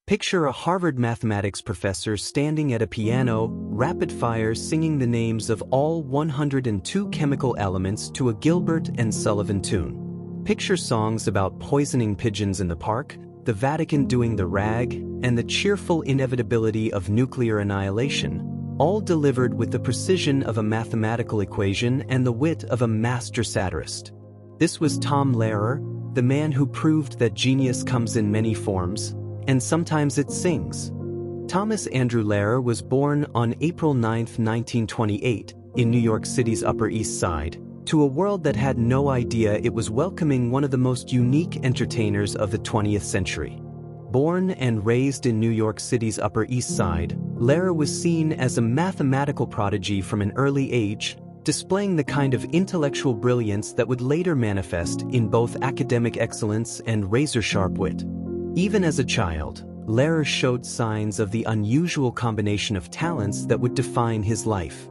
Picture a Harvard mathematics professor standing at a piano, rapid-fire singing the names of all 102 chemical elements to a Gilbert and Sullivan tune. Picture songs about poisoning pigeons in the park, the Vatican doing the rag, and the cheerful inevitability of nuclear annihilation, all delivered with the precision of a mathematical equation and the wit of a master satirist. This was Tom Lehrer, the man who proved that genius comes in many forms, and sometimes it sings. Thomas Andrew Lehrer was born on April 9, 1928, in New York City's Upper East Side, to a world that had no idea it was welcoming one of the most unique entertainers of the 20th century. Born and raised in New York City's Upper East Side, Lehrer was seen as a mathematical prodigy from an early age, displaying the kind of intellectual brilliance that would later manifest in both academic excellence and razor-sharp wit. Even as a child, Lehrer showed signs of the unusual combination of talents that would define his life.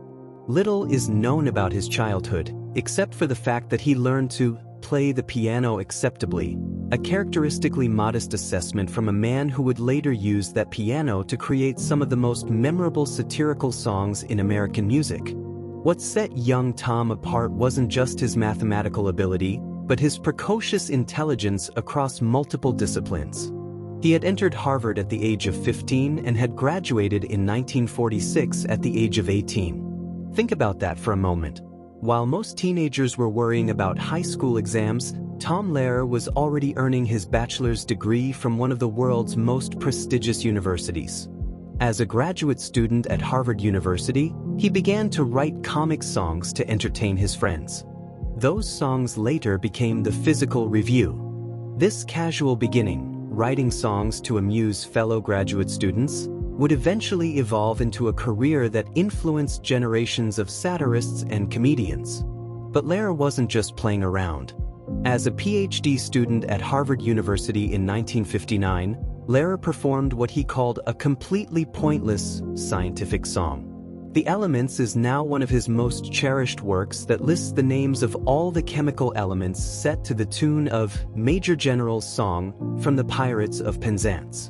Little is known about his childhood, except for the fact that he learned to play the piano acceptably, a characteristically modest assessment from a man who would later use that piano to create some of the most memorable satirical songs in American music. What set young Tom apart wasn't just his mathematical ability, but his precocious intelligence across multiple disciplines. He had entered Harvard at the age of 15 and had graduated in 1946 at the age of 18. Think about that for a moment. While most teenagers were worrying about high school exams, Tom Lehrer was already earning his bachelor's degree from one of the world's most prestigious universities. As a graduate student at Harvard University, he began to write comic songs to entertain his friends. Those songs later became the Physical Review. This casual beginning, writing songs to amuse fellow graduate students, would eventually evolve into a career that influenced generations of satirists and comedians. But Lehrer wasn't just playing around. As a PhD student at Harvard University in 1959, Lehrer performed what he called a completely pointless scientific song. The Elements is now one of his most cherished works that lists the names of all the chemical elements set to the tune of Major General's song from the Pirates of Penzance.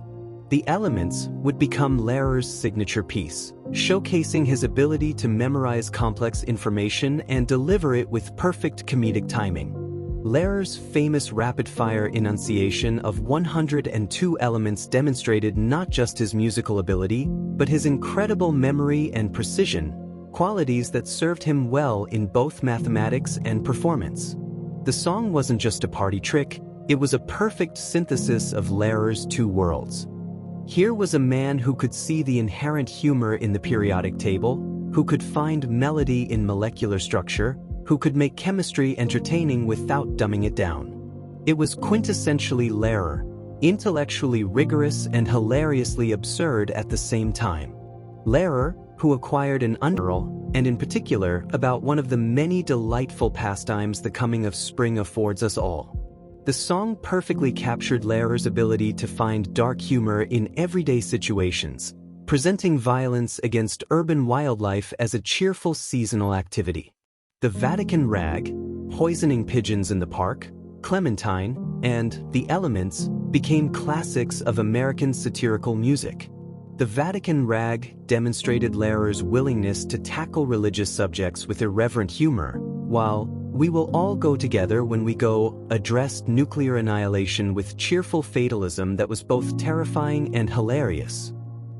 The Elements would become Lehrer's signature piece, showcasing his ability to memorize complex information and deliver it with perfect comedic timing. Lehrer's famous rapid-fire enunciation of 102 elements demonstrated not just his musical ability, but his incredible memory and precision, qualities that served him well in both mathematics and performance. The song wasn't just a party trick, it was a perfect synthesis of Lehrer's two worlds. Here was a man who could see the inherent humor in the periodic table, who could find melody in molecular structure, who could make chemistry entertaining without dumbing it down. It was quintessentially Lehrer, intellectually rigorous and hilariously absurd at the same time. Lehrer, who acquired an understanding, and in particular, about one of the many delightful pastimes the coming of spring affords us all. The song perfectly captured Lehrer's ability to find dark humor in everyday situations, presenting violence against urban wildlife as a cheerful seasonal activity. The Vatican rag, poisoning pigeons in the park, Clementine, and The Elements became classics of American satirical music. The Vatican rag demonstrated Lehrer's willingness to tackle religious subjects with irreverent humor, while We Will All Go Together When We Go addressed nuclear annihilation with cheerful fatalism that was both terrifying and hilarious.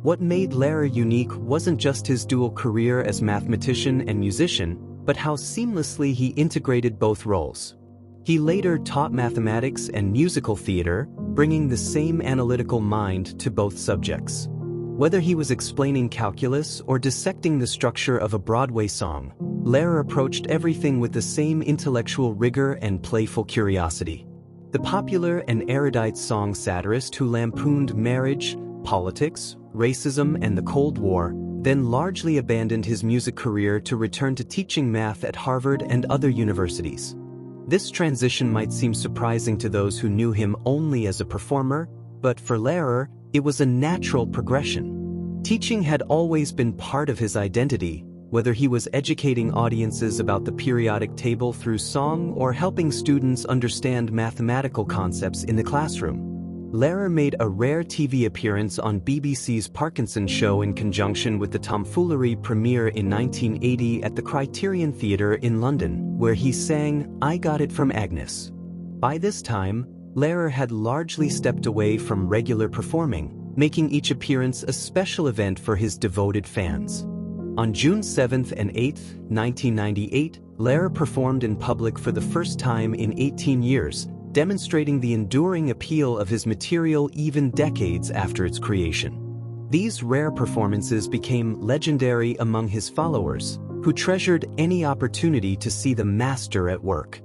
What made Lehrer unique wasn't just his dual career as mathematician and musician, but how seamlessly he integrated both roles. He later taught mathematics and musical theater, bringing the same analytical mind to both subjects. Whether he was explaining calculus or dissecting the structure of a Broadway song, Lehrer approached everything with the same intellectual rigor and playful curiosity. The popular and erudite song satirist who lampooned marriage, politics, racism, and the Cold War, then largely abandoned his music career to return to teaching math at Harvard and other universities. This transition might seem surprising to those who knew him only as a performer, but for Lehrer, it was a natural progression. Teaching had always been part of his identity, whether he was educating audiences about the periodic table through song or helping students understand mathematical concepts in the classroom. Lehrer made a rare TV appearance on BBC's Parkinson show in conjunction with the Tomfoolery premiere in 1980 at the Criterion Theatre in London, where he sang "I Got It From Agnes." By this time, Lehrer had largely stepped away from regular performing, making each appearance a special event for his devoted fans. On June 7th and 8th, 1998, Lehrer performed in public for the first time in 18 years, demonstrating the enduring appeal of his material even decades after its creation. These rare performances became legendary among his followers, who treasured any opportunity to see the master at work.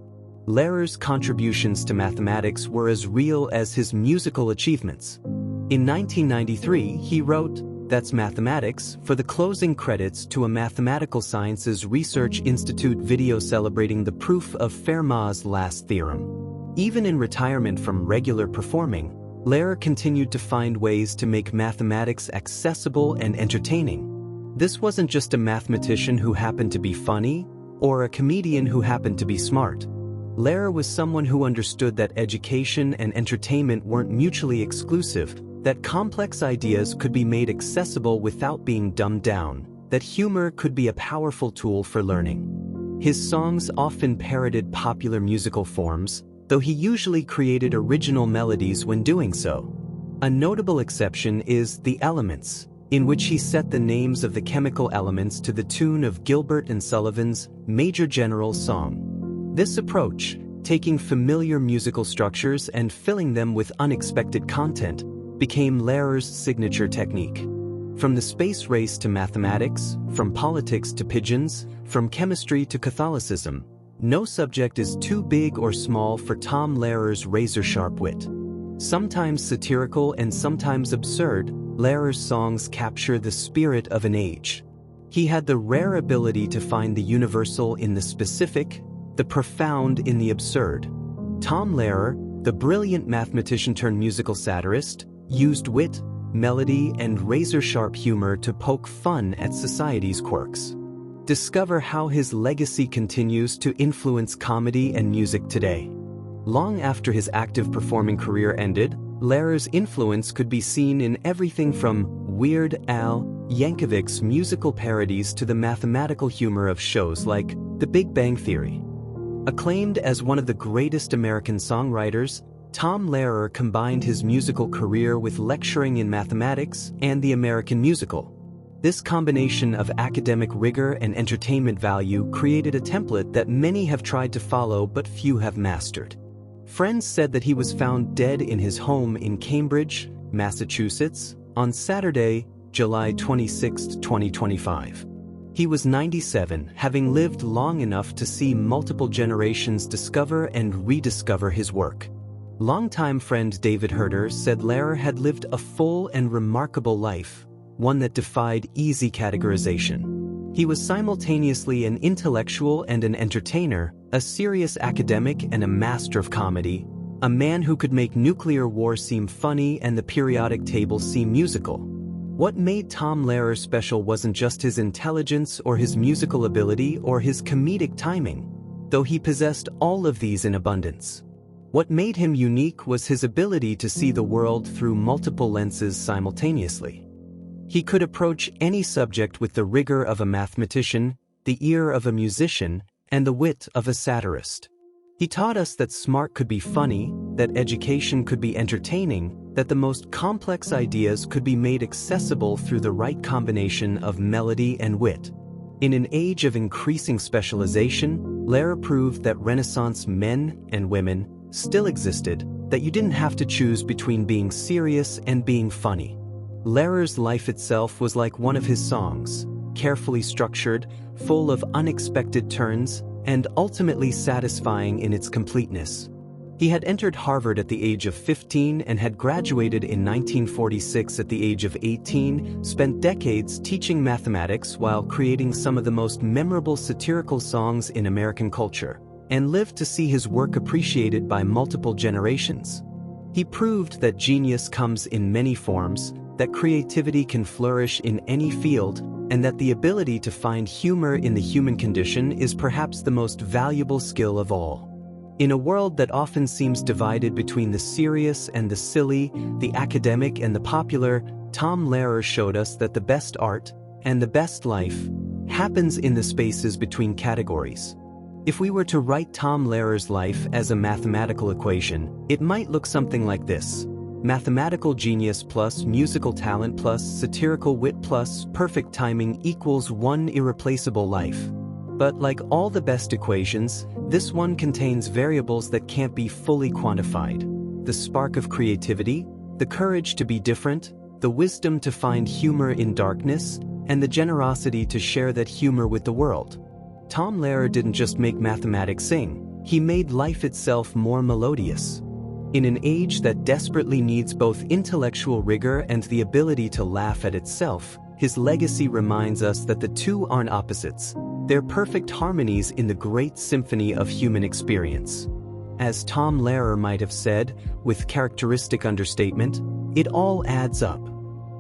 Lehrer's contributions to mathematics were as real as his musical achievements. In 1993, he wrote "That's Mathematics" for the closing credits to a Mathematical Sciences Research Institute video celebrating the proof of Fermat's last theorem. Even in retirement from regular performing, Lehrer continued to find ways to make mathematics accessible and entertaining. This wasn't just a mathematician who happened to be funny, or a comedian who happened to be smart. Lehrer was someone who understood that education and entertainment weren't mutually exclusive, that complex ideas could be made accessible without being dumbed down, that humor could be a powerful tool for learning. His songs often parodied popular musical forms, though he usually created original melodies when doing so. A notable exception is "The Elements," in which he set the names of the chemical elements to the tune of Gilbert and Sullivan's Major General song. This approach, taking familiar musical structures and filling them with unexpected content, became Lehrer's signature technique. From the space race to mathematics, from politics to pigeons, from chemistry to Catholicism, no subject is too big or small for Tom Lehrer's razor-sharp wit. Sometimes satirical and sometimes absurd, Lehrer's songs capture the spirit of an age. He had the rare ability to find the universal in the specific, the profound in the absurd. Tom Lehrer, the brilliant mathematician turned musical satirist, used wit, melody, and razor-sharp humor to poke fun at society's quirks. Discover how his legacy continues to influence comedy and music today. Long after his active performing career ended, Lehrer's influence could be seen in everything from Weird Al Yankovic's musical parodies to the mathematical humor of shows like The Big Bang Theory. Acclaimed as one of the greatest American songwriters, Tom Lehrer combined his musical career with lecturing in mathematics and the American musical. This combination of academic rigor and entertainment value created a template that many have tried to follow but few have mastered. Friends said that he was found dead in his home in Cambridge, Massachusetts, on Saturday, July 26, 2025. He was 97, having lived long enough to see multiple generations discover and rediscover his work. Longtime friend David Herder said Lehrer had lived a full and remarkable life, one that defied easy categorization. He was simultaneously an intellectual and an entertainer, a serious academic and a master of comedy, a man who could make nuclear war seem funny and the periodic table seem musical. What made Tom Lehrer special wasn't just his intelligence or his musical ability or his comedic timing, though he possessed all of these in abundance. What made him unique was his ability to see the world through multiple lenses simultaneously. He could approach any subject with the rigor of a mathematician, the ear of a musician, and the wit of a satirist. He taught us that smart could be funny, that education could be entertaining, that the most complex ideas could be made accessible through the right combination of melody and wit. In an age of increasing specialization, Lehrer proved that Renaissance men and women still existed, that you didn't have to choose between being serious and being funny. Lehrer's life itself was like one of his songs, carefully structured, full of unexpected turns, and ultimately satisfying in its completeness. He had entered Harvard at the age of 15 and had graduated in 1946 at the age of 18, spent decades teaching mathematics while creating some of the most memorable satirical songs in American culture, and lived to see his work appreciated by multiple generations. He proved that genius comes in many forms, that creativity can flourish in any field, and that the ability to find humor in the human condition is perhaps the most valuable skill of all. In a world that often seems divided between the serious and the silly, the academic and the popular, Tom Lehrer showed us that the best art, and the best life, happens in the spaces between categories. If we were to write Tom Lehrer's life as a mathematical equation, it might look something like this. Mathematical genius plus musical talent plus satirical wit plus perfect timing equals one irreplaceable life. But like all the best equations, this one contains variables that can't be fully quantified. The spark of creativity, the courage to be different, the wisdom to find humor in darkness, and the generosity to share that humor with the world. Tom Lehrer didn't just make mathematics sing, he made life itself more melodious. In an age that desperately needs both intellectual rigor and the ability to laugh at itself, his legacy reminds us that the two aren't opposites. They're perfect harmonies in the great symphony of human experience. As Tom Lehrer might have said, with characteristic understatement, it all adds up.